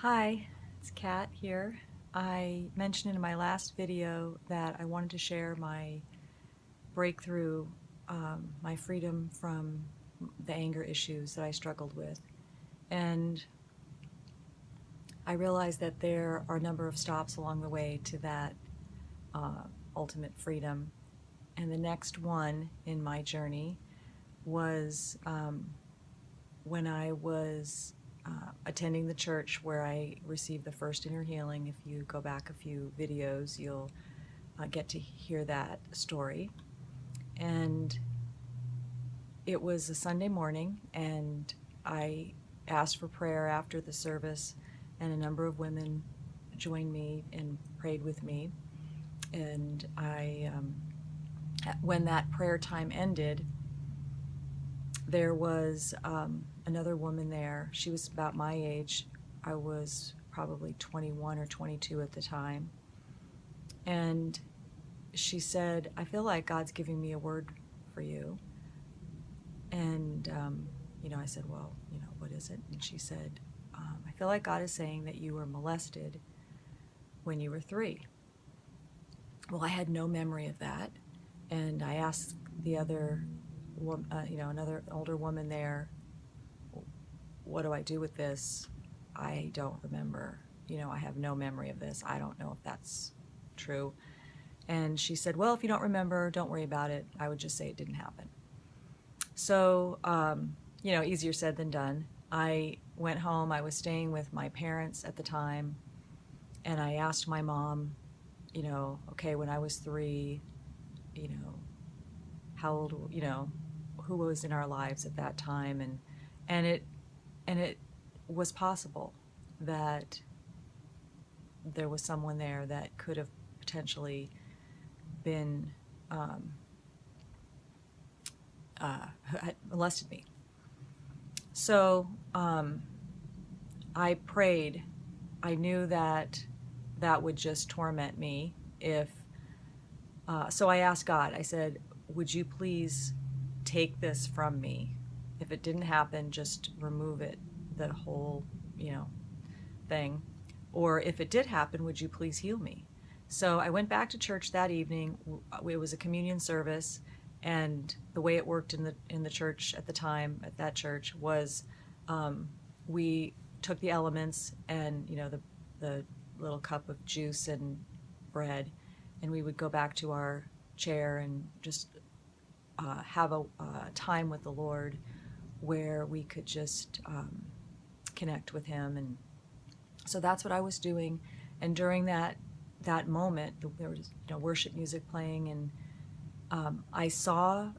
Hi, it's Kat here. I mentioned in my last video that I wanted to share my breakthrough, my freedom from the anger issues that I struggled with. And I realized that there are a number of stops along the way to that uh, ultimate freedom. And the next one in my journey was when I was attending the church where I received the first inner healing. If you go back a few videos, you'll get to hear that story. And it was a Sunday morning, and I asked for prayer after the service, and a number of women joined me and prayed with me. And when that prayer time ended, there was another woman there. She was about my age. I was probably 21 or 22 at the time. And she said, "I feel like God's giving me a word for you." And, I said, "Well, what is it?" And she said, "I feel like God is saying that you were molested when you were 3." Well, I had no memory of that. And I asked the other, another older woman there, "What do I do with this? I don't remember. I have no memory of this. I don't know if that's true." And she said, "Well, if you don't remember, don't worry about it. I would just say it didn't happen." So, easier said than done. I went home. I was staying with my parents at the time. And I asked my mom, okay, when I was 3, how old, who was in our lives at that time. And it was possible that there was someone there that could have potentially been had molested me. So I prayed. I knew that that would just torment me if. So I asked God. I said, "Would you please take this from me? If it didn't happen, just remove it, the whole, thing. Or if it did happen, would you please heal me?" So I went back to church that evening. It was a communion service, and the way it worked in the church at the time, at that church, was we took the elements and the little cup of juice and bread, and we would go back to our chair and just have a time with the Lord where we could just connect with Him. And so that's what I was doing. And during that moment, there was worship music playing, and I saw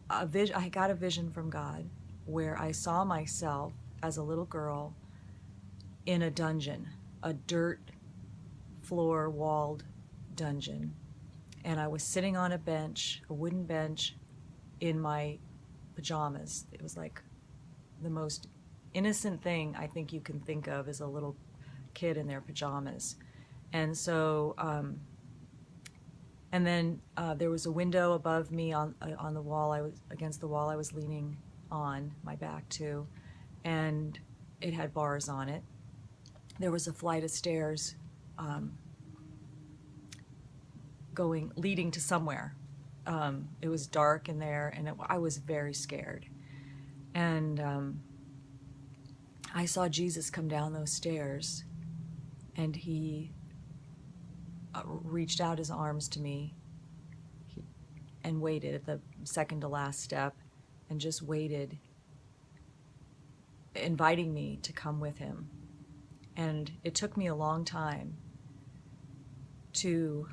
a vision. I got a vision from God where I saw myself as a little girl in a dungeon, a dirt floor walled dungeon, and I was sitting on a bench, a wooden bench, in my pajamas. It was like the most innocent thing I think you can think of as a little kid in their pajamas. And so, and then there was a window above me on the wall. I was against the wall. I was leaning on my back to, and it had bars on it. There was a flight of stairs leading to somewhere. It was dark in there, and I was very scared. And I saw Jesus come down those stairs, and He reached out His arms to me and waited at the second to last step, and just waited, inviting me to come with Him. And it took me a long time to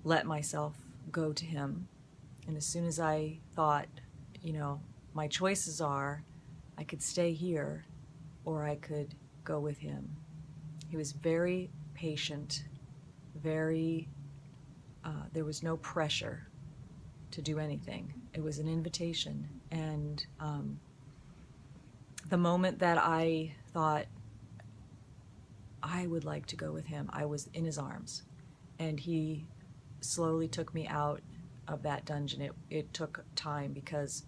let myself go to Him. And as soon as I thought, my choices are, I could stay here or I could go with Him. He was very patient, there was no pressure to do anything. It was an invitation. And the moment that I thought I would like to go with Him, I was in His arms. And He slowly took me out of that dungeon. It took time because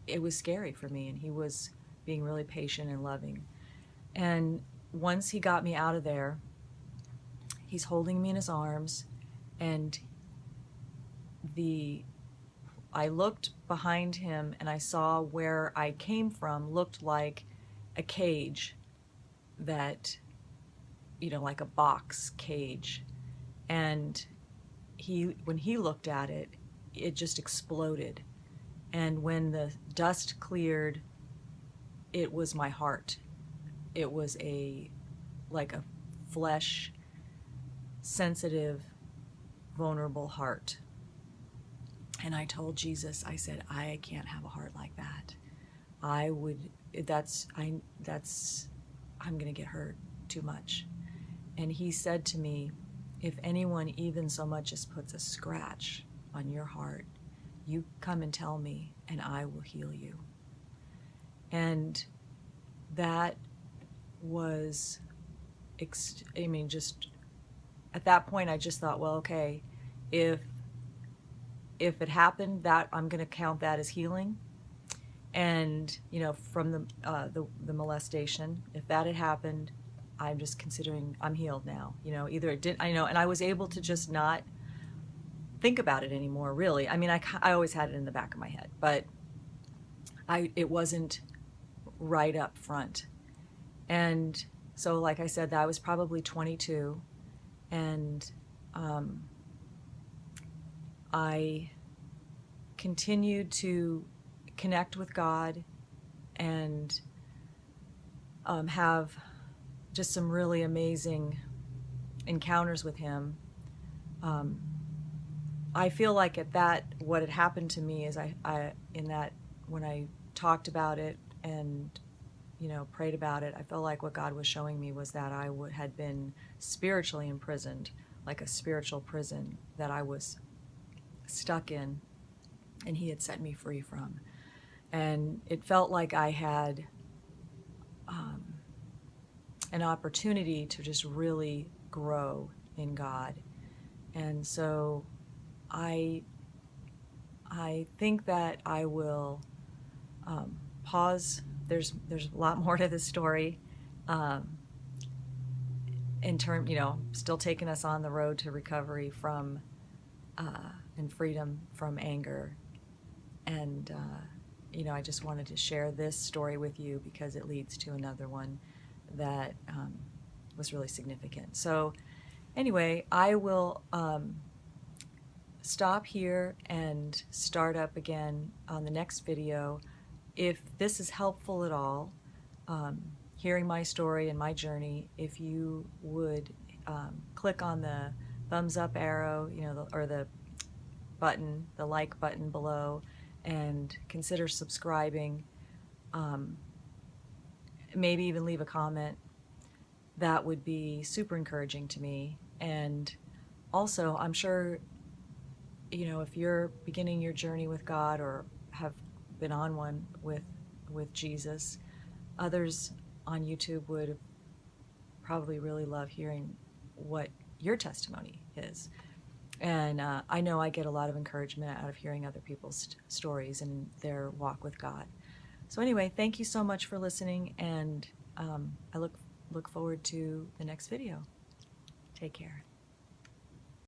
it was scary for me, and He was being really patient and loving. And once he got me out of there, he's holding me in his arms, and I looked behind him and I saw where I came from looked like a cage that, like a box cage. And when he looked at it, it just exploded. And when the dust cleared, it was my heart. It was like a flesh, sensitive, vulnerable heart. And I told Jesus, I said, I can't have a heart like that. I'm going to get hurt too much. And he said to me, if anyone even so much as puts a scratch on your heart, you come and tell me and I will heal you. And that was, just at that point I just thought, well, okay, if it happened, that I'm going to count that as healing. And from the molestation, if that had happened, I'm just considering I'm healed now. Either it didn't, and I was able to just not think about it anymore, really. I always had it in the back of my head, but it wasn't right up front. And so, like I said, that was probably 22, and I continued to connect with God and have just some really amazing encounters with Him. I feel like what had happened to me is when I talked about it and prayed about it, I felt like what God was showing me was that I had been spiritually imprisoned, like a spiritual prison that I was stuck in, and He had set me free from. And it felt like I had an opportunity to just really grow in God. And so I think that I will pause. There's a lot more to this story. Still taking us on the road to recovery from and freedom from anger. And I just wanted to share this story with you because it leads to another one that was really significant. So anyway, I will stop here and start up again on the next video. If this is helpful at all, hearing my story and my journey, if you would click on the thumbs up arrow, or the button, the like button below, and consider subscribing, maybe even leave a comment. That would be super encouraging to me. And also, I'm sure, if you're beginning your journey with God or have been on one with Jesus, others on YouTube would probably really love hearing what your testimony is. And I know I get a lot of encouragement out of hearing other people's stories and their walk with God. So anyway, thank you so much for listening, and I look forward to the next video. Take care.